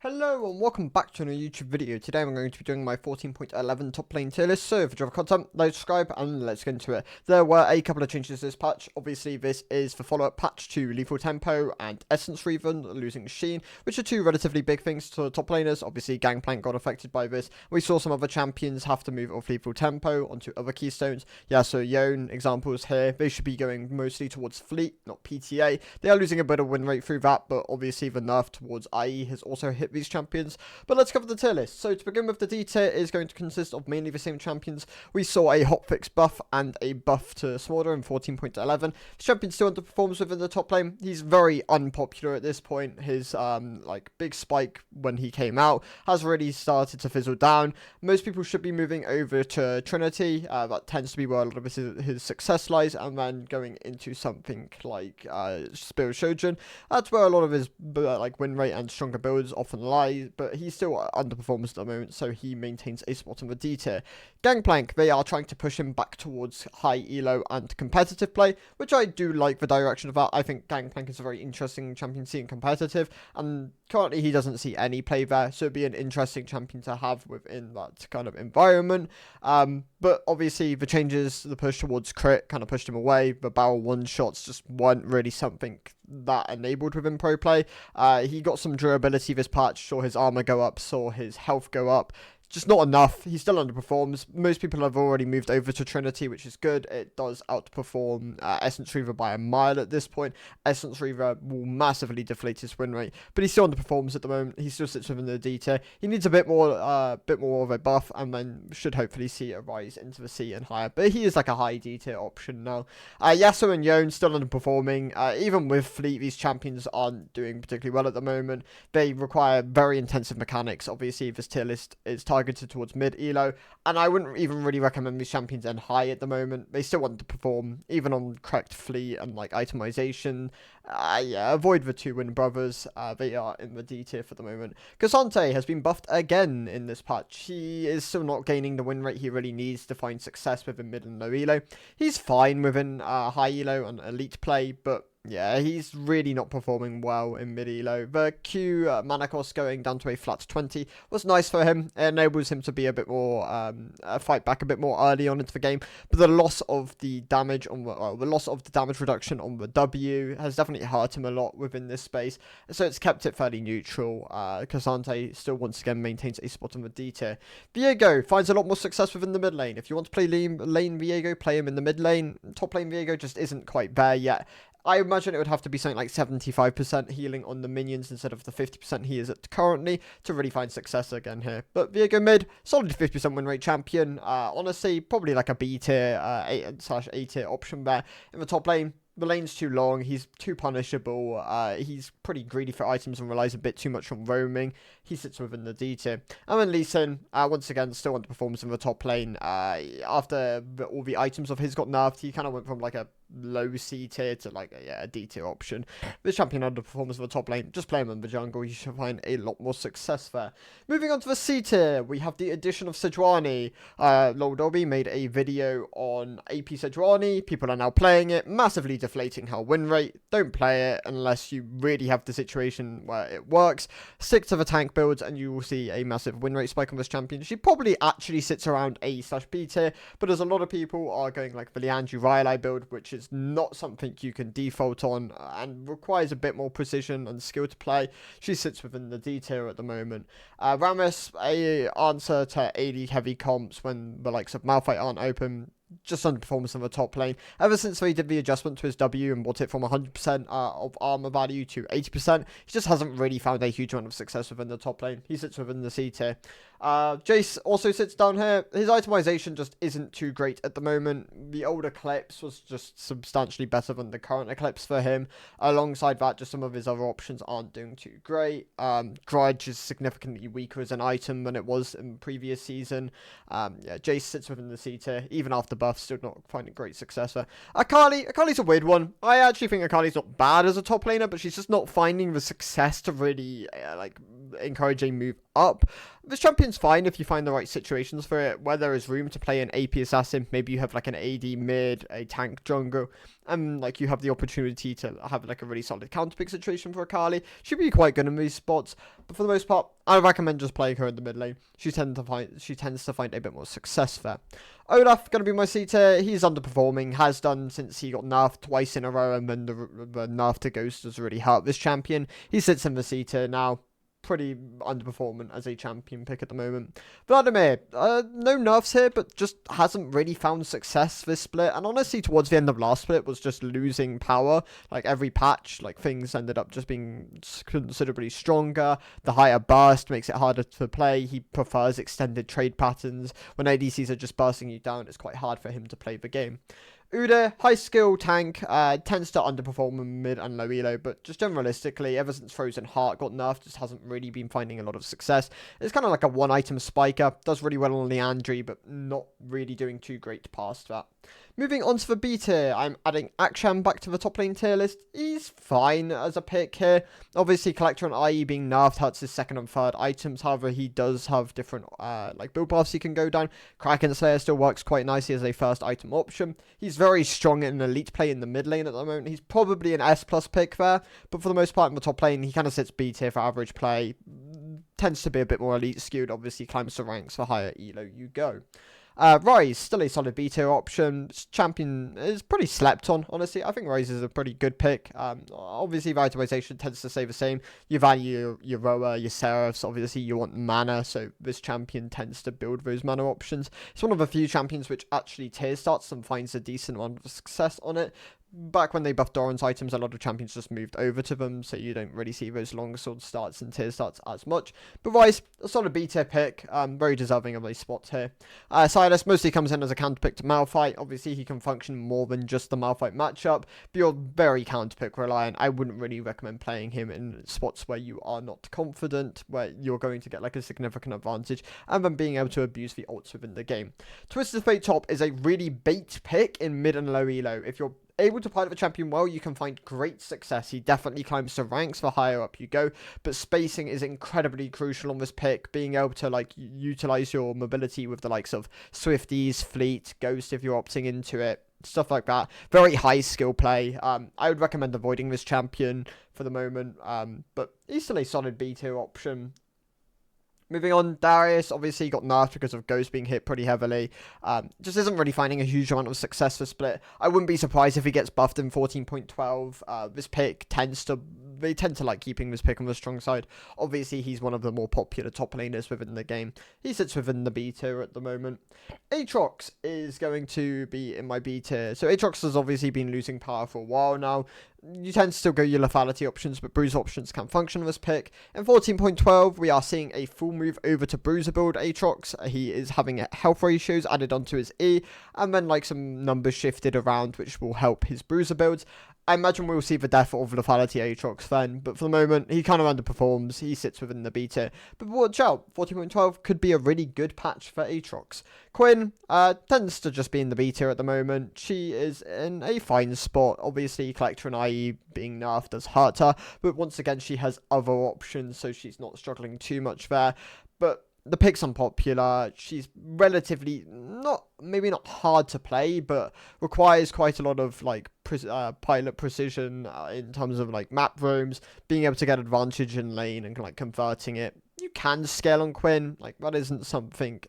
Hello and welcome back to another YouTube video. Today I'm going to be doing my 14.11 top lane tier list. So if you enjoy the content, like, subscribe, and let's get into it. There were a couple of changes this patch. Obviously this is the follow-up patch to Lethal Tempo and Essence Reason losing Sheen, which are two relatively big things to top laners. Obviously Gangplank got affected by this. We saw some other champions have to move off Lethal Tempo onto other keystones. Yeah, so Yone examples here. They should be going mostly towards Fleet, not PTA. They are losing a bit of win rate through that, but obviously the nerf towards IE has also hit these champions. But let's cover the tier list. So to begin with, the D tier is going to consist of mainly the same champions. We saw a hotfix buff and a buff to Smolder in 14.11. The champion still underperforms within the top lane. He's very unpopular at this point. His big spike when he came out has already started to fizzle down. Most people should be moving over to Trinity. That tends to be where a lot of his success lies, and then going into something like Spirit Shojin. That's where a lot of his win rate and stronger builds often lie, but he still underperforms at the moment, so he maintains a spot in the D tier. Gangplank, they are trying to push him back towards high elo and competitive play, which I do like the direction of that. I think Gangplank is a very interesting champion to see in competitive, and currently he doesn't see any play there, so it'd be an interesting champion to have within that kind of environment. But obviously the changes, the push towards crit kind of pushed him away. The barrel one shots just weren't really something that enabled within pro play. He got some durability this patch, saw his armor go up, saw his health go up. Just not enough. He still underperforms. Most people have already moved over to Trinity, which is good. It does outperform Essence Reaver by a mile at this point. Essence Reaver will massively deflate his win rate, but he still underperforms at the moment. He still sits within the D tier. He needs a bit more of a buff, and then should hopefully see a rise into the C and higher. But he is like a high D tier option now. Yasuo and Yone still underperforming. Even with Fleet, these champions aren't doing particularly well at the moment. They require very intensive mechanics. Obviously, this tier list is targeted towards mid elo, and I wouldn't even really recommend these champions end high at the moment. They still want to perform even on correct fleet and itemization. Avoid the two Win brothers. They are in the D tier for the moment. Cassante has been buffed again in this patch. He is still not gaining the win rate he really needs to find success within mid and low elo. He's fine within high elo and elite play, but yeah, he's really not performing well in mid-elo. The Q mana cost going down to a flat 20 was nice for him. It enables him to be a bit more, fight back a bit more early on into the game. But the loss of the damage on the loss of the damage reduction on the W has definitely hurt him a lot within this space. So it's kept it fairly neutral. Cassante still once again maintains a spot in the D tier. Viego finds a lot more success within the mid lane. If you want to play lane Viego, play him in the mid lane. Top lane Viego just isn't quite there yet. I imagine it would have to be something like 75% healing on the minions instead of the 50% he is at currently to really find success again here. But Viego mid, solid 50% win rate champion. Honestly, probably like a B tier, A tier option there. In the top lane, the lane's too long, he's too punishable, he's pretty greedy for items and relies a bit too much on roaming. He sits within the D tier. And then Lee Sin, once again, still underperforms in the top lane. After all the items of his got nerfed, he kind of went from like a low C tier to a D tier option. This champion underperforms in the top lane. Just play him in the jungle, you should find a lot more success there. Moving on to the C tier, we have the addition of Sejuani. Lord Dobby made a video on AP Sejuani. People are now playing it, massively deflating her win rate. Don't play it unless you really have the situation where it works. Stick to the tank builds and you will see a massive win rate spike on this champion. She probably actually sits around A/B tier, but as a lot of people are going like the Liandry Rylai build, which is not something you can default on and requires a bit more precision and skill to play, she sits within the D tier at the moment. Rammus, a answer to AD heavy comps when the likes of Malphite aren't open. Just underperforms in the top lane. Ever since they did the adjustment to his W and brought it from 100% of armor value to 80%, he just hasn't really found a huge amount of success within the top lane. He sits within the C tier. Jace also sits down here. His itemization just isn't too great at the moment. The old Eclipse was just substantially better than the current Eclipse for him. Alongside that, just some of his other options aren't doing too great. Grudge is significantly weaker as an item than it was in the previous season. Jace sits within the C tier, even after buff, still not finding great success there. Akali's a weird one. I actually think Akali's not bad as a top laner, but she's just not finding the success to really encourage a move up. This champion's fine if you find the right situations for it, where there is room to play an AP assassin. Maybe you have like an AD mid, a tank jungle, and like you have the opportunity to have like a really solid counter pick situation for Akali, she'd be quite good in these spots. But for the most part, I recommend just playing her in the mid lane. She tends to find a bit more success there. Olaf gonna be my C tier. He's underperforming, has done since he got nerfed twice in a row, and then the nerf to Ghost has really hurt this champion. He sits in the C tier now. Pretty underperforming as a champion pick at the moment. Vladimir, no nerfs here, but just hasn't really found success this split. And honestly, towards the end of last split, was just losing power. Like every patch, like things ended up just being considerably stronger. The higher burst makes it harder to play. He prefers extended trade patterns. When ADCs are just bursting you down, it's quite hard for him to play the game. Udyr, high skill tank, tends to underperform in mid and low elo, but just generalistically, ever since Frozen Heart got nerfed, just hasn't really been finding a lot of success. It's kind of like a one-item spiker, does really well on Leandry, but not really doing too great past that. Moving on to the B tier, I'm adding Aksham back to the top lane tier list. He's fine as a pick here. Obviously, Collector and IE being nerfed hurts his second and third items. However, he does have different like build paths he can go down. Kraken Slayer still works quite nicely as a first item option. He's very strong in elite play in the mid lane at the moment. He's probably an S plus pick there, but for the most part in the top lane, he kind of sits B tier for average play. Tends to be a bit more elite skewed. Obviously, climbs the ranks for higher elo you go. Ryze, still a solid B tier option. Champion is pretty slept on, honestly. I think Ryze is a pretty good pick. Obviously, Vitalization tends to stay the same. You value your Roa, your Seraphs. Obviously, you want mana, so this champion tends to build those mana options. It's one of the few champions which actually tier starts and finds a decent amount of success on it. Back when they buffed Doran's items, a lot of champions just moved over to them, so you don't really see those longsword starts and tier starts as much. But Ryze, a solid B tier pick, very deserving of a spot here. Silas mostly comes in as a counter pick to Malphite. Obviously, he can function more than just the Malphite matchup, but you're very counter pick reliant. I wouldn't really recommend playing him in spots where you are not confident, where you're going to get like a significant advantage, and then being able to abuse the ults within the game. Twisted Fate Top is a really bait pick in mid and low elo. If you're able to pilot the champion well, you can find great success. He definitely climbs the ranks the higher up you go, but spacing is incredibly crucial on this pick. Being able to like utilize your mobility with the likes of Swifties, Fleet, Ghost if you're opting into it, stuff like that. Very high skill play. I would recommend avoiding this champion for the moment, but he's still a solid B tier option. Moving on, Darius obviously got nerfed because of Ghost being hit pretty heavily. Just isn't really finding a huge amount of success for split. I wouldn't be surprised if he gets buffed in 14.12. This pick they tend to like keeping this pick on the strong side. Obviously, he's one of the more popular top laners within the game. He sits within the B tier at the moment. Aatrox is going to be in my B tier. So Aatrox has obviously been losing power for a while now. You tend to still go your lethality options, but bruise options can function on this pick. In 14.12, we are seeing a full move over to bruiser build Aatrox. He is having health ratios added onto his E, and then like some numbers shifted around, which will help his bruiser builds. I imagine we'll see the death of lethality Aatrox then, but for the moment, he kind of underperforms. He sits within the B tier. But watch out, 14.12 could be a really good patch for Aatrox. Quinn tends to just be in the B tier at the moment. She is in a fine spot. Obviously, Collector and IE being nerfed does hurt her, but once again, she has other options, so she's not struggling too much there. But the pick's unpopular. She's relatively maybe not hard to play, but requires quite a lot of like pilot precision in terms of like map roams, being able to get advantage in lane and like converting it. You can scale on Quinn, like that isn't something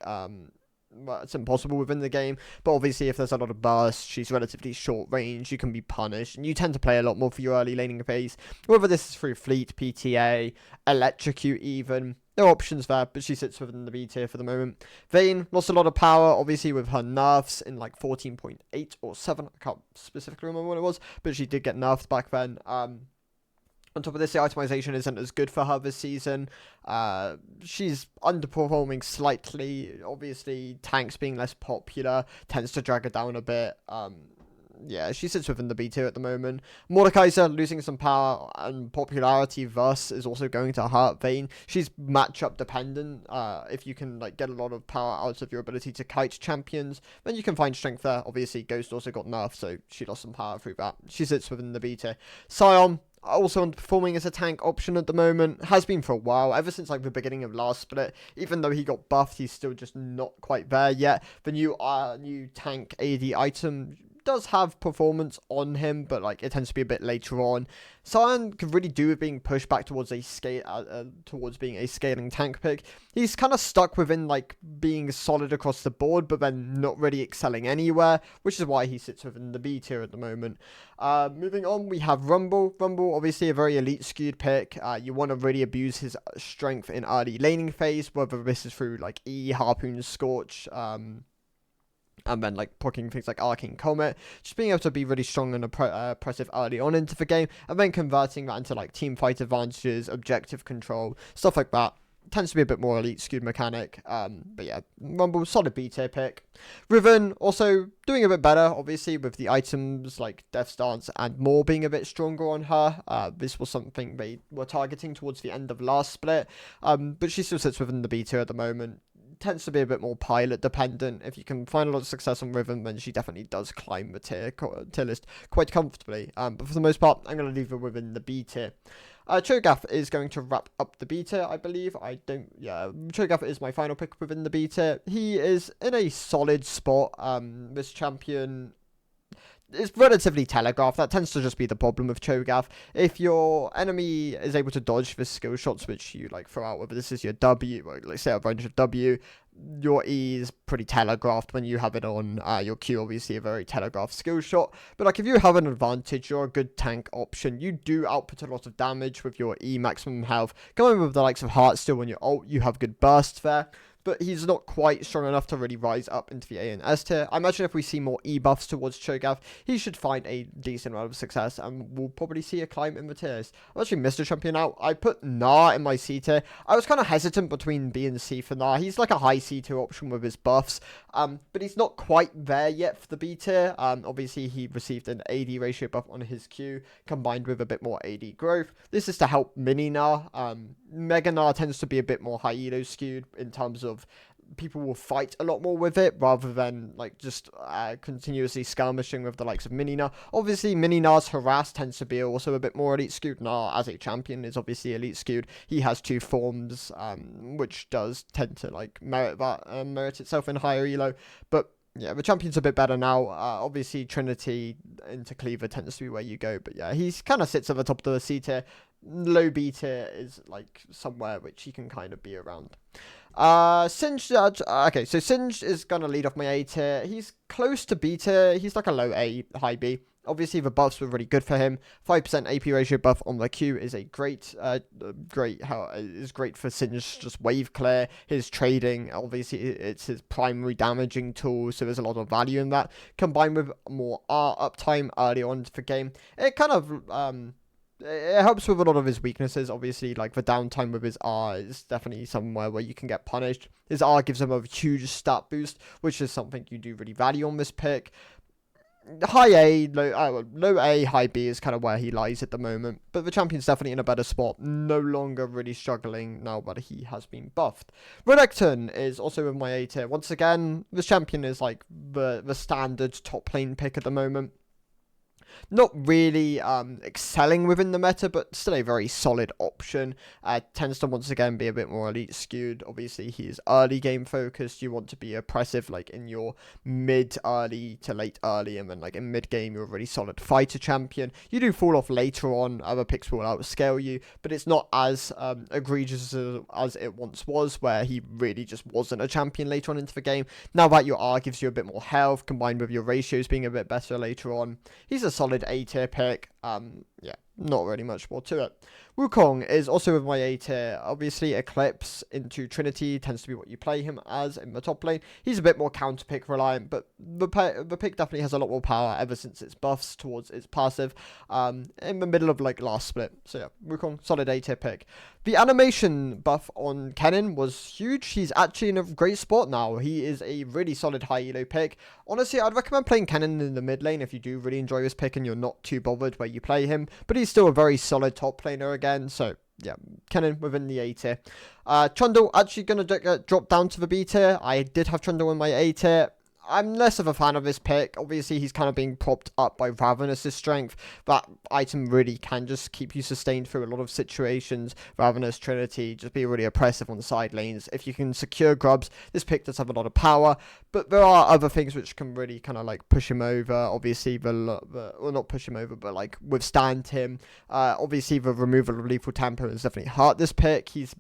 it's impossible within the game, but obviously if there's a lot of burst, she's relatively short range, you can be punished, and you tend to play a lot more for your early laning phase, whether this is through Fleet, PTA, Electrocute even. There are options there, but she sits within the B tier for the moment. Vayne lost a lot of power, obviously, with her nerfs in like 14.8 or 7. I can't specifically remember what it was, but she did get nerfed back then. On top of this, the itemization isn't as good for her this season. She's underperforming slightly. Obviously, tanks being less popular tends to drag her down a bit. Yeah, she sits within the B tier at the moment. Mordekaiser losing some power and popularity thus is also going to hurt Vayne. She's matchup dependent. If you can like get a lot of power out of your ability to kite champions, then you can find strength there. Obviously, Ghost also got nerfed, so she lost some power through that. She sits within the B tier. Sion also underperforming as a tank option at the moment, has been for a while, ever since like the beginning of last split. Even though he got buffed, he's still just not quite there yet. The new tank AD item does have performance on him, but like it tends to be a bit later on. Cyan could really do with being pushed back towards towards being a scaling tank pick. He's kind of stuck within like being solid across the board, but then not really excelling anywhere, which is why he sits within the B tier at the moment. Moving on, we have Rumble. Rumble, obviously a very elite skewed pick. You want to really abuse his strength in early laning phase, whether this is through like E, Harpoon, Scorch, and then like pocking things like Arcane Comet, just being able to be really strong and oppressive early on into the game, and then converting that into like team fight advantages, objective control, stuff like that. Tends to be a bit more elite skewed mechanic. But yeah, Rumble, solid B tier pick. Riven, also doing a bit better, obviously, with the items like Death's Dance and more being a bit stronger on her. This was something they were targeting towards the end of last split. But she still sits within the B tier at the moment. Tends to be a bit more pilot dependent. If you can find a lot of success on Riven, then she definitely does climb the tier list quite comfortably. But for the most part, I'm going to leave her within the B tier. Cho'Gath is going to wrap up the B tier, I believe. Cho'Gath is my final pick within the B tier. He is in a solid spot. This champion is relatively telegraphed. That tends to just be the problem with Cho'Gath. If your enemy is able to dodge the skill shots which you like throw out, whether this is your W, or let's say a range of W, your E is pretty telegraphed when you have it on. Your Q, obviously a very telegraphed skill shot, but like if you have an advantage, you're a good tank option. You do output a lot of damage with your E maximum health. Going with the likes of Heartsteel when you're ult, you have good bursts there. But he's not quite strong enough to really rise up into the A and S tier. I imagine if we see more E buffs towards Cho'Gath, he should find a decent amount of success, and we'll probably see a climb in the tiers. I've actually missed a champion out. I put Gnar in my C tier. I was kind of hesitant between B and C for Gnar. He's like a high C tier option with his buffs, but he's not quite there yet for the B tier. Obviously, he received an AD ratio buff on his Q, combined with a bit more AD growth. This is to help Mini Gnar. Mega Gnar tends to be a bit more high elo skewed in terms of people will fight a lot more with it rather than like just continuously skirmishing with the likes of Mini Gnar. Obviously, Mini Gnar's harass tends to be also a bit more elite skewed. Gnar as a champion is obviously elite skewed. He has two forms, which does tend to like merit itself in higher elo, but yeah, the champion's a bit better now. Obviously, Trinity into Cleaver tends to be where you go. But yeah, he kind of sits at the top of the C tier. Low B tier is like somewhere which he can kind of be around. Singed, okay, so Singed is going to lead off my A tier. He's close to B tier. He's like a low A, high B. Obviously, the buffs were really good for him. 5% AP ratio buff on the Q is a great for Singe's just wave clear. His trading, obviously, it's his primary damaging tool, so there's a lot of value in that. Combined with more R uptime early on into the game, it kind of it helps with a lot of his weaknesses. Obviously, like the downtime with his R is definitely somewhere where you can get punished. His R gives him a huge stat boost, which is something you do really value on this pick. High A, low A, high B is kind of where he lies at the moment. But the champion's definitely in a better spot. No longer really struggling now that he has been buffed. Renekton is also in my A tier. Once again, this champion is like the standard top lane pick at the moment. Not really excelling within the meta, but still a very solid option. Tends to once again be a bit more elite skewed. Obviously, he is early game focused. You want to be oppressive like in your mid early to late early, and then like in mid game you're a really solid fighter champion. You do fall off later on. Other picks will outscale you, but it's not as egregious as it once was, where he really just wasn't a champion later on into the game. Now that your R gives you a bit more health, combined with your ratios being a bit better later on, he's a solid A tier pick. Yeah, not really much more to it. Wukong is also with my A tier. Obviously, Eclipse into Trinity tends to be what you play him as in the top lane. He's a bit more counter pick reliant, but the pick definitely has a lot more power ever since its buffs towards its passive in the middle of like last split. So yeah, Wukong, solid A tier pick. The animation buff on Kennen was huge. He's actually in a great spot now. He is a really solid high elo pick. Honestly, I'd recommend playing Kennen in the mid lane if you do really enjoy this pick and you're not too bothered where you play him. But he's still a very solid top laner again. So yeah, Kennen within the A tier. Trundle actually going to drop down to the B tier. I did have Trundle in my A tier. I'm less of a fan of this pick. Obviously, he's kind of being propped up by Ravenous' strength. That item really can just keep you sustained through a lot of situations. Ravenous, Trinity, just be really oppressive on the side lanes. If you can secure grubs, this pick does have a lot of power. But there are other things which can really kind of like push him over. Obviously, well, not push him over, but like withstand him. Obviously, the removal of Lethal Temper has definitely hurt this pick. He's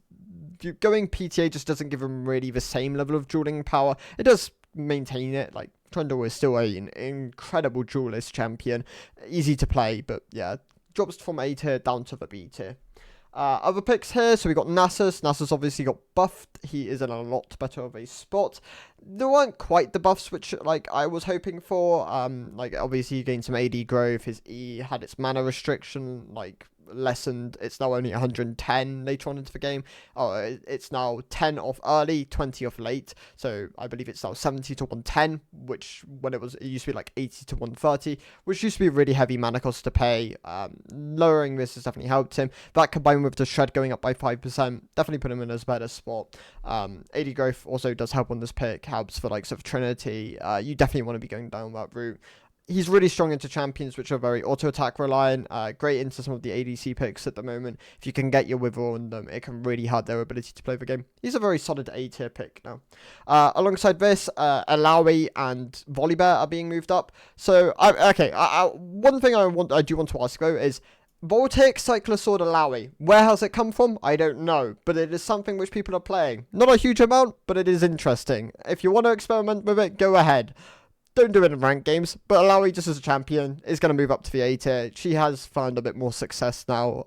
going PTA just doesn't give him really the same level of dueling power. It does maintain it. Like, Trundle is still an incredible duelist champion. Easy to play, but yeah, drops from A tier down to the B tier. Other picks here, so we got Nasus. Nasus obviously got buffed. He is in a lot better of a spot. There weren't quite the buffs which like I was hoping for. Like obviously he gained some AD growth. His E had its mana restriction like lessened. It's now only 110 later on into the game. It's now 10 off early, 20 off late. So I believe it's now 70 to 110, which when it used to be like 80 to 130, which used to be really heavy mana cost to pay. Lowering this has definitely helped him. That combined with the shred going up by 5%, definitely put him in a better spot. AD growth also does help on this pick, helps for like sort of Trinity. You definitely want to be going down that route. He's really strong into champions which are very auto-attack reliant, great into some of the ADC picks at the moment. If you can get your wither on them, it can really hurt their ability to play the game. He's a very solid A-tier pick now. Alongside this, Alawi and Volibear are being moved up. So, one thing I do want to ask though is, Voltaic Cyclosword Alawi, where has it come from? I don't know, but it is something which people are playing. Not a huge amount, but it is interesting. If you want to experiment with it, go ahead. Don't do it in ranked games, but Alawi just as a champion is going to move up to the A tier. She has found a bit more success now.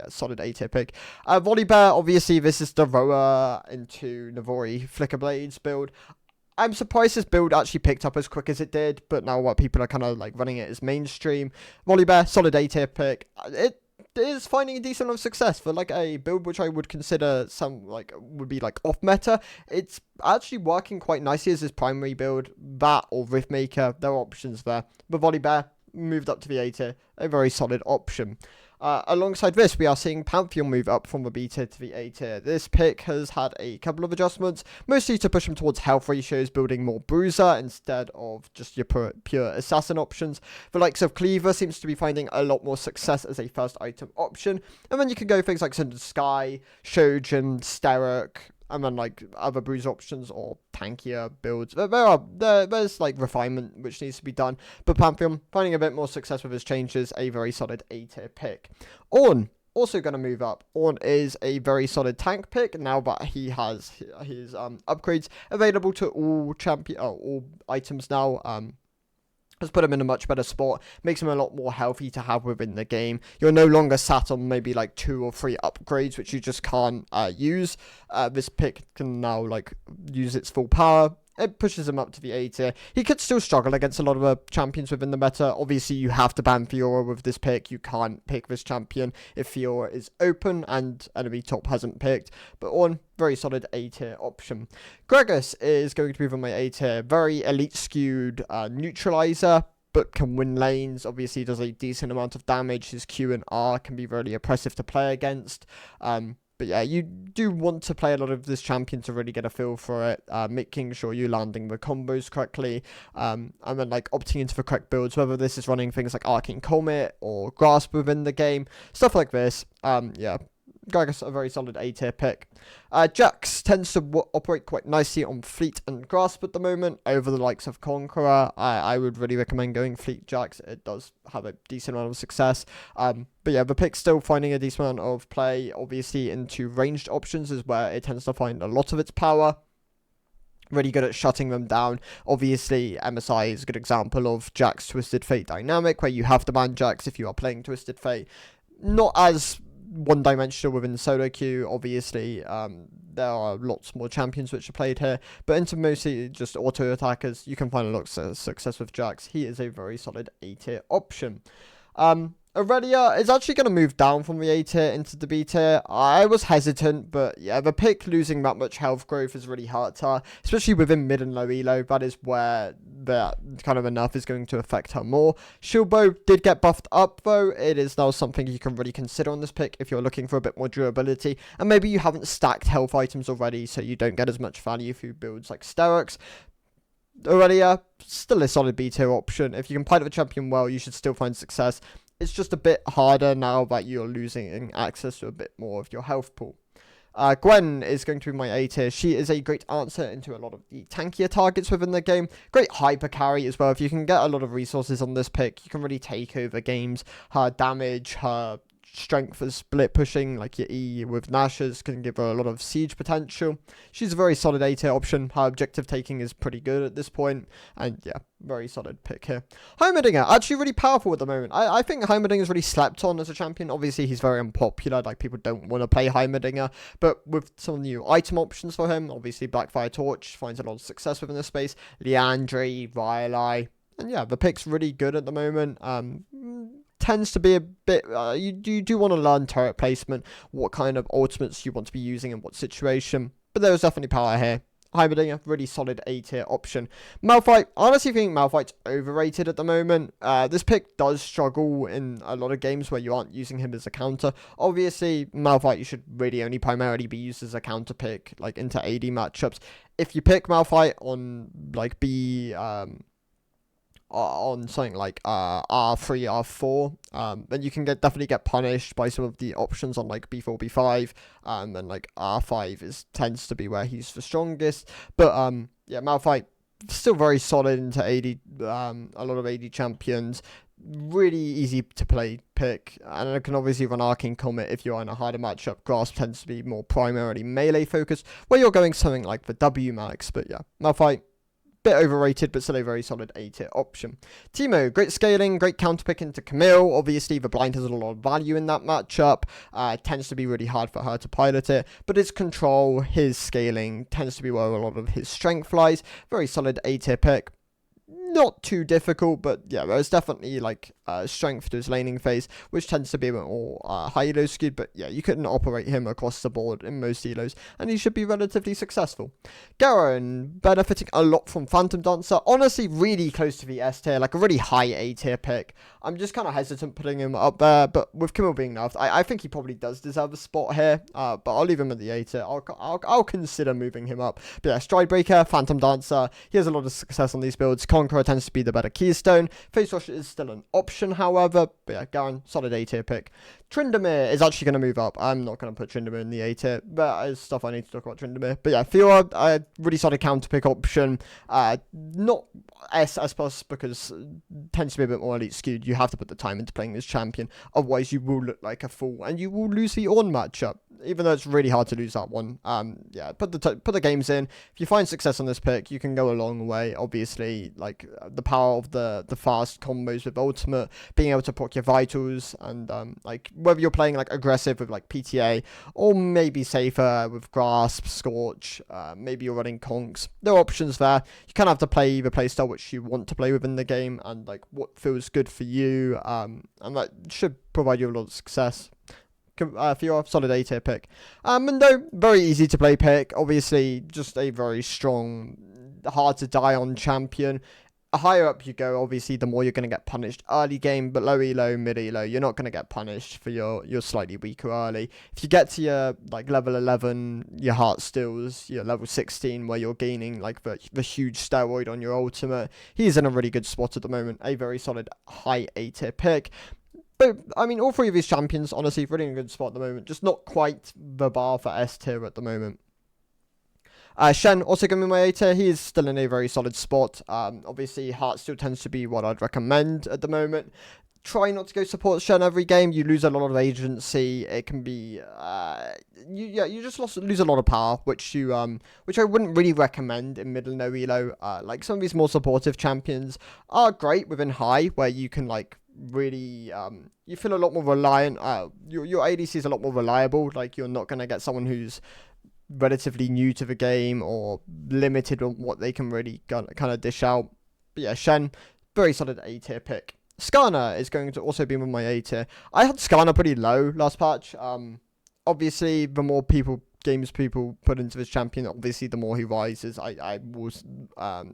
Solid A tier pick. Volibear, obviously this is the Roa into Navori Flicker Blades build. I'm surprised this build actually picked up as quick as it did, but now what people are kind of like running it as mainstream. Volibear, solid A tier pick. It is finding a decent amount of success for like a build which I would consider would be like off meta. It's actually working quite nicely as his primary build. That or Riftmaker, there are options there. But Volibear moved up to the A tier, a very solid option. Alongside this, we are seeing Pantheon move up from the B tier to the A tier. This pick has had a couple of adjustments, mostly to push him towards health ratios, building more Bruiser instead of just your pure assassin options. The likes of Cleaver seems to be finding a lot more success as a first item option, and then you can go things like Cinder Sky, Shojin, Sterok, and then like other bruise options or tankier builds. There's like refinement which needs to be done. But Pantheon finding a bit more success with his changes, a very solid A tier pick. Ornn also going to move up. Ornn is a very solid tank pick now that he has his upgrades available to all items now. Has put him in a much better spot, makes him a lot more healthy to have within the game. You're no longer sat on maybe like 2 or 3 upgrades which you just can't use. This pick can now like use its full power. It pushes him up to the A tier. He could still struggle against a lot of the champions within the meta. Obviously, you have to ban Fiora with this pick. You can't pick this champion if Fiora is open and enemy top hasn't picked. But Ornn, very solid A tier option. Gragas is going to move on my A tier. Very elite skewed neutralizer, but can win lanes. Obviously, does a decent amount of damage. His Q and R can be really oppressive to play against. But yeah, you do want to play a lot of this champion to really get a feel for it, making sure you're landing the combos correctly, and then like opting into the correct builds, whether this is running things like Arcane Comet or Grasp within the game, stuff like this. Gragas, a very solid A tier pick. Jax tends to operate quite nicely on Fleet and Grasp at the moment over the likes of Conqueror. I would really recommend going Fleet Jax. It does have a decent amount of success. But yeah, the pick's still finding a decent amount of play. Obviously, into ranged options is where it tends to find a lot of its power. Really good at shutting them down. Obviously, MSI is a good example of Jax Twisted Fate dynamic, where you have to ban Jax if you are playing Twisted Fate. Not as one-dimensional within solo queue. Obviously, there are lots more champions which are played here, but into mostly just auto attackers, you can find a lot of success with Jax. He is a very solid A tier option. Aurelia is actually going to move down from the A tier into the B tier. I was hesitant, but yeah, the pick losing that much health growth has really hurt her, especially within mid and low elo. That is where that kind of enough is going to affect her more. Shilbo did get buffed up though. It is now something you can really consider on this pick if you're looking for a bit more durability, and maybe you haven't stacked health items already, so you don't get as much value through builds like Sterox. Aurelia, still a solid B tier option. If you can pilot the champion well, you should still find success. It's just a bit harder now that you're losing access to a bit more of your health pool. Gwen is going to be my A tier. She is a great answer into a lot of the tankier targets within the game. Great hyper carry as well. If you can get a lot of resources on this pick, you can really take over games. Her damage, her strength for split pushing, like your E with Nash's, can give her a lot of siege potential. She's a very solid A tier option. Her objective taking is pretty good at this point, and yeah, very solid pick here. Heimerdinger, actually really powerful at the moment. I think Heimerdinger is really slept on as a champion. Obviously, he's very unpopular, like people don't want to play Heimerdinger, but with some new item options for him, obviously Blackfire Torch finds a lot of success within this space, Leandri, Rylai, and yeah, the pick's really good at the moment. Tends to be a bit, you do want to learn turret placement, what kind of ultimates you want to be using in what situation, but there's definitely power here. Heimerdinger, really solid A tier option. Malphite, I honestly think Malphite's overrated at the moment. This pick does struggle in a lot of games where you aren't using him as a counter. Obviously, Malphite you should really only primarily be used as a counter pick, like into AD matchups. If you pick Malphite on like on something like R3, R4, then you can definitely get punished by some of the options on like B4, B5, and then like R5 tends to be where he's the strongest. But yeah, Malphite still very solid into AD, a lot of AD champions. Really easy to play pick, and it can obviously run Arcane Comet if you're in a harder matchup. Grasp tends to be more primarily melee focused, where you're going something like the W max. But yeah, Malphite, bit overrated, but still a very solid A tier option. Teemo, great scaling, great counter pick into Camille. Obviously, the blind has a lot of value in that matchup. It tends to be really hard for her to pilot it, but his control, his scaling tends to be where a lot of his strength lies. Very solid A tier pick. Not too difficult, but yeah, there's definitely like strength to his laning phase, which tends to be a bit more high elo skewed, but yeah, you couldn't operate him across the board in most elos, and he should be relatively successful. Garen, benefiting a lot from Phantom Dancer, honestly really close to the S tier, like a really high A tier pick. I'm just kind of hesitant putting him up there, but with Kimmel being nerfed, I think he probably does deserve a spot here, but I'll leave him at the A tier. I'll consider moving him up. But yeah, Stridebreaker, Phantom Dancer, he has a lot of success on these builds. Conqueror tends to be the better keystone. Face Wash is still an option, however, but yeah, Garen, solid A tier pick. Tryndamere is actually going to move up. I'm not going to put Tryndamere in the A tier, but there's stuff I need to talk about Tryndamere. But yeah, Fiora, a really solid counter pick option. Not S, I suppose, because tends to be a bit more elite skewed. You have to put the time into playing this champion, otherwise you will look like a fool and you will lose the Ornn matchup, even though it's really hard to lose that one. Yeah, put the games in. If you find success on this pick, you can go a long way. Obviously, like the power of the fast combos with ultimate, being able to proc your vitals, and like whether you're playing like aggressive with like PTA or maybe safer with Grasp, Scorch, maybe you're running Conks. There are options there. You kind of have to play the playstyle which you want to play within the game and like what feels good for you, and that should provide you a lot of success. For your solid A tier pick. Mundo, very easy to play pick. Obviously, just a very strong, hard to die on champion. The higher up you go, obviously, the more you're going to get punished early game, but low elo, mid elo, you're not going to get punished for your slightly weaker early. If you get to your like level 11, your heart stills, your level 16, where you're gaining like the huge steroid on your ultimate, he's in a really good spot at the moment. A very solid high A tier pick. But, I mean, all three of these champions, honestly, really in a good spot at the moment. Just not quite the bar for S tier at the moment. Shen, also going to be my A tier. He is still in a very solid spot. Obviously, Heart still tends to be what I'd recommend at the moment. Try not to go support Shen every game. You lose a lot of agency. It can be, you just lose a lot of power, which I wouldn't really recommend in middle no elo. Like some of these more supportive champions are great within high, where you can like really you feel a lot more reliant. Your ADC is a lot more reliable. Like you're not gonna get someone who's relatively new to the game or limited on what they can really kind of dish out. But yeah, Shen, very solid A tier pick. Skarner is going to also be with my A tier. I had Skarner pretty low last patch. Obviously, the more people games people put into his champion, obviously the more he rises. I will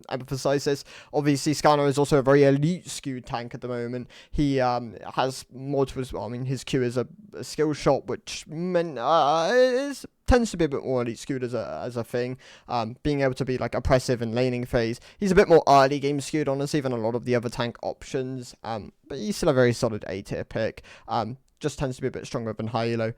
emphasize this. Obviously, Scanner is also a very elite skewed tank at the moment. He has more to his, well, I mean, his Q is a skill shot, which tends to be a bit more elite skewed as a thing. Being able to be like oppressive in laning phase. He's a bit more early game skewed, honestly, than a lot of the other tank options. But he's still a very solid A tier pick. Just tends to be a bit stronger than high elo.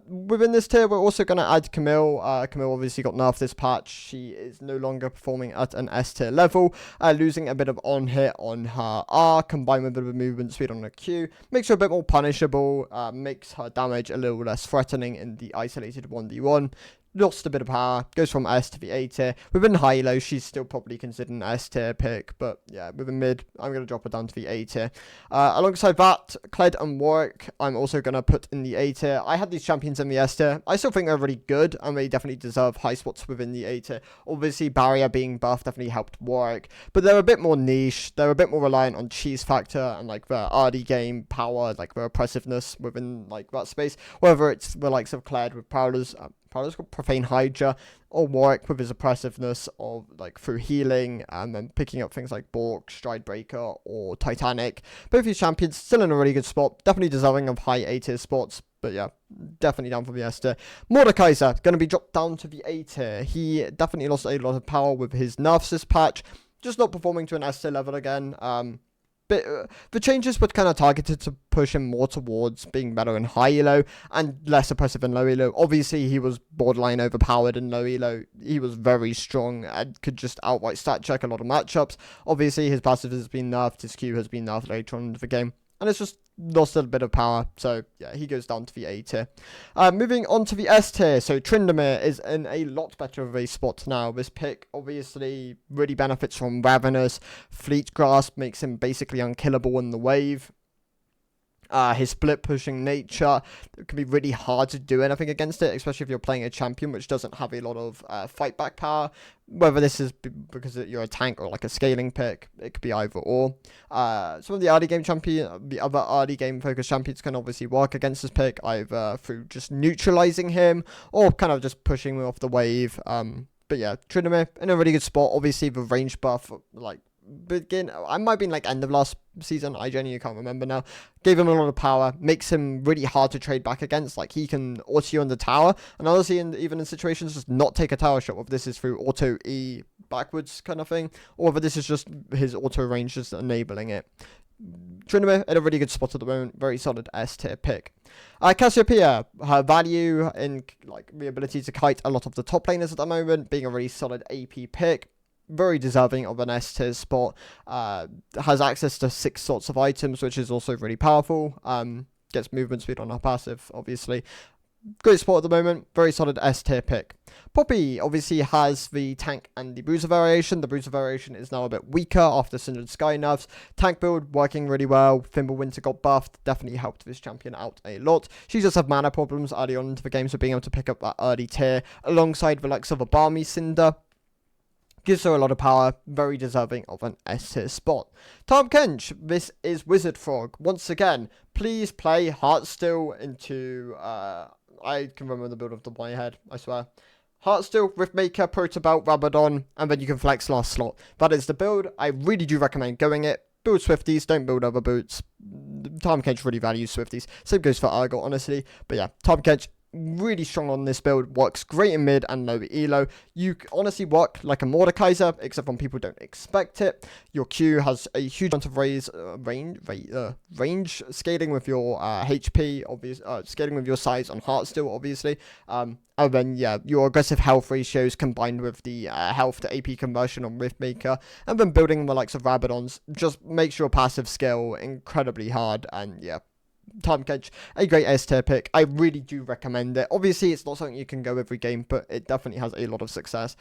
Within this tier, we're also going to add Camille. Camille obviously got nerfed this patch. She is no longer performing at an S tier level, losing a bit of on hit on her R, combined with a bit of movement speed on her Q. Makes her a bit more punishable, makes her damage a little less threatening in the isolated 1v1. Lost a bit of power, goes from S to the A tier. Within high low, she's still probably considered an S tier pick, but yeah, within mid, I'm going to drop her down to the A tier. Alongside that, Kled and Warwick, I'm also going to put in the A tier. I had these champions in the S tier. I still think they're really good, and they definitely deserve high spots within the A tier. Obviously, Barrier being buffed definitely helped Warwick, but they're a bit more niche. They're a bit more reliant on cheese factor and like their early game power, like their oppressiveness within like that space. Whether it's the likes of Kled with Prowlers, Prowler's got Profane Hydra, or Warwick with his oppressiveness of like through healing and then picking up things like Bork, Stride Breaker, or Titanic. Both these champions still in a really good spot, definitely deserving of high A tier spots. But yeah, definitely down for the S tier. Mordekaiser going to be dropped down to the A tier. He definitely lost a lot of power with his nerfs this patch, just not performing to an S tier level again. But the changes were kind of targeted to push him more towards being better in high elo and less oppressive in low elo. Obviously, he was borderline overpowered in low elo. He was very strong and could just outright stat check a lot of matchups. Obviously, his passive has been nerfed, his Q has been nerfed later on in the game, and it's just lost a bit of power. So yeah, he goes down to the A tier. Moving on to the S tier. So Tryndamere is in a lot better of a spot now. This pick obviously really benefits from Ravenous. Fleet Grasp makes him basically unkillable in the wave. His split pushing nature, it can be really hard to do anything against it, especially if you're playing a champion which doesn't have a lot of fight back power. Whether this is because you're a tank or like a scaling pick, it could be either or. Some of the early game the other early game focused champions can obviously work against this pick, either through just neutralizing him or kind of just pushing him off the wave. But yeah, Tryndamere in a really good spot. Obviously the range buff, like I might have been like end of last season, I genuinely can't remember now, gave him a lot of power, makes him really hard to trade back against. Like he can auto you on the tower, and honestly even in situations just not take a tower shot, whether this is through auto E backwards kind of thing, or whether this is just his auto range just enabling it. Tryndamere in a really good spot at the moment, very solid S tier pick. Cassiopeia, her value in like the ability to kite a lot of the top laners at the moment, being a really solid AP pick. Very deserving of an S tier spot. Has access to 6 sorts of items, which is also really powerful. Gets movement speed on her passive, obviously. Great spot at the moment. Very solid S tier pick. Poppy obviously has the tank and the bruiser variation. The bruiser variation is now a bit weaker after Synod Sky nerfs. Tank build working really well. Thimblewinter got buffed. Definitely helped this champion out a lot. She just had mana problems early on into the game, so being able to pick up that early tier alongside the likes of a Balmy Cinder gives her a lot of power, very deserving of an S tier spot. Tom Kench, this is Wizard Frog. Once again, please play Heartsteel into, I can remember the build off the top of my head, I swear. Heartsteel, Riftmaker, Protobelt, Rabadon, and then you can flex last slot. That is the build. I really do recommend going it. Build Swifties, don't build other boots. Tom Kench really values Swifties. Same goes for Argot, honestly. But yeah, Tom Kench, really strong on this build, works great in mid and low elo. You honestly work like a Mordekaiser, except when people don't expect it. Your Q has a huge amount of range scaling with your HP, scaling with your size on Heartsteel, obviously. And then, yeah, your aggressive health ratios combined with the health to AP conversion on Riftmaker, and then building the likes of Rabadons just makes your passive skill incredibly hard. And yeah, Tom Kench, a great S tier pick. I really do recommend it. Obviously, it's not something you can go every game, but it definitely has a lot of success.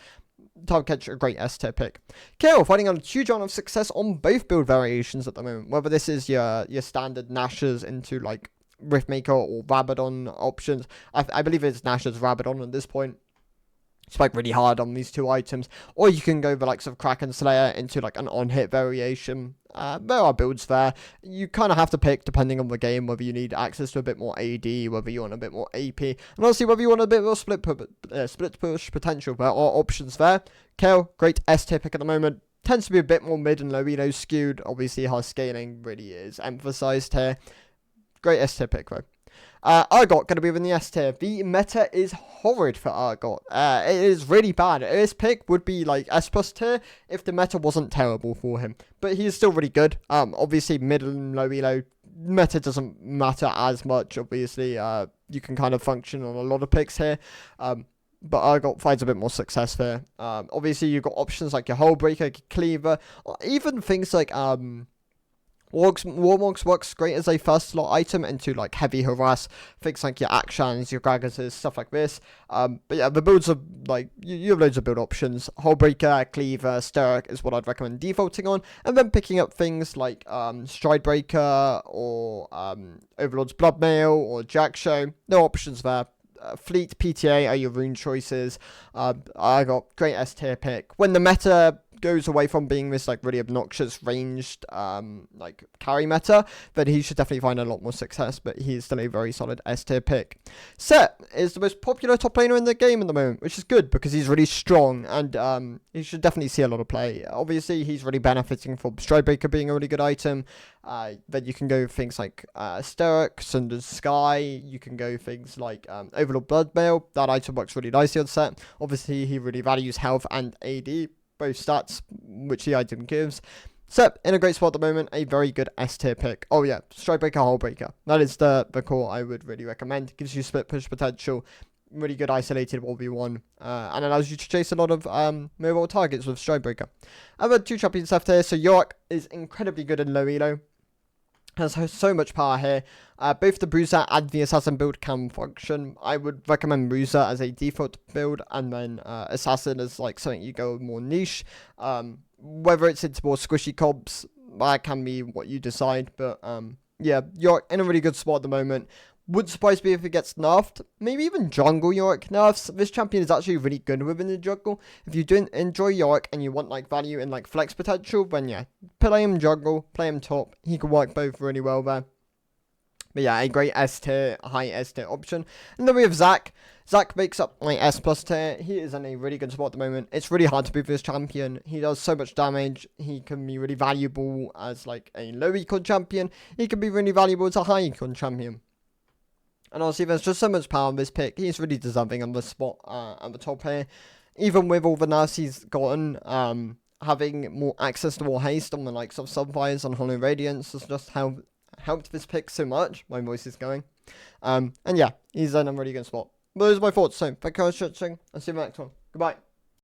Tom Kench, a great S tier pick. Kayle finding a huge amount of success on both build variations at the moment. Whether this is your standard Nashers into like Riftmaker or Rabadon options. I believe it's Nashers Rabadon at this point. spike really hard on these 2 items, or you can go the likes of Kraken Slayer into like an on-hit variation. There are builds there. You kind of have to pick depending on the game whether you need access to a bit more AD, whether you want a bit more AP, and obviously whether you want a bit more split push potential. There are options there. Kale, great S tier pick at the moment. Tends to be a bit more mid and low elo skewed. Obviously, how scaling really is emphasized here. Great S tier pick though. Argot going to be in the S tier. The meta is horrid for Argot. It is really bad. This pick would be like S plus tier if the meta wasn't terrible for him. But he is still really good. Obviously mid and low elo meta doesn't matter as much. Obviously, you can kind of function on a lot of picks here. But Argot finds a bit more success there. Obviously, you've got options like your Hullbreaker, Cleaver, or even things like Warmogs works great as a first slot item into like heavy harass, things like your Akshans, your Gragas, stuff like this. But yeah, the builds are like, you have loads of build options. Hullbreaker, Cleaver, Sturrock is what I'd recommend defaulting on, and then picking up things like Stridebreaker or Overlord's Bloodmail or Jackshow. No options there. Fleet, PTA are your rune choices. I got great S tier pick. When the meta goes away from being this like really obnoxious ranged like carry meta, then he should definitely find a lot more success, but he's still a very solid S tier pick. Set is the most popular top laner in the game at the moment, which is good because he's really strong and he should definitely see a lot of play. Obviously he's really benefiting from Stridebreaker being a really good item. Then you can go things like Sturrock, Sunder's Sky, you can go things like Overlord Bloodmail. That item works really nicely on set. Obviously he really values health and AD, both stats which the item gives. Sep in a great spot at the moment, a very good S tier pick. Oh yeah, Stridebreaker, Hullbreaker. That is the core I would really recommend. Gives you split push potential, really good isolated 1v1, and allows you to chase a lot of mobile targets with Stridebreaker. I've had 2 champions left here, so Yorick is incredibly good in low elo. Has so much power here. Both the Bruiser and the Assassin build can function. I would recommend Bruiser as a default build, and then Assassin as like something you go more niche. Whether it's into more squishy comps, that can be what you decide. But yeah, you're in a really good spot at the moment. Wouldn't surprise me if it gets nerfed. Maybe even jungle Yorick nerfs. This champion is actually really good within the jungle. If you do enjoy Yorick and you want like value and like flex potential, then yeah, play him jungle, play him top. He can work both really well there. But yeah, a great S tier, high S tier option. And then we have Zac. Zac makes up my S plus tier. He is in a really good spot at the moment. It's really hard to beat this champion. He does so much damage. He can be really valuable as like a low econ champion. He can be really valuable as a high econ champion. And honestly, there's just so much power in this pick. He's really deserving on the spot at the top here. Even with all the nerfs he's gotten, having more access to more haste on the likes of Sunfires and Hollow Radiance has just helped this pick so much. My voice is going. And yeah, he's in a really good spot. Those are my thoughts. So, thank you for watching. I'll see you in the next one. Goodbye.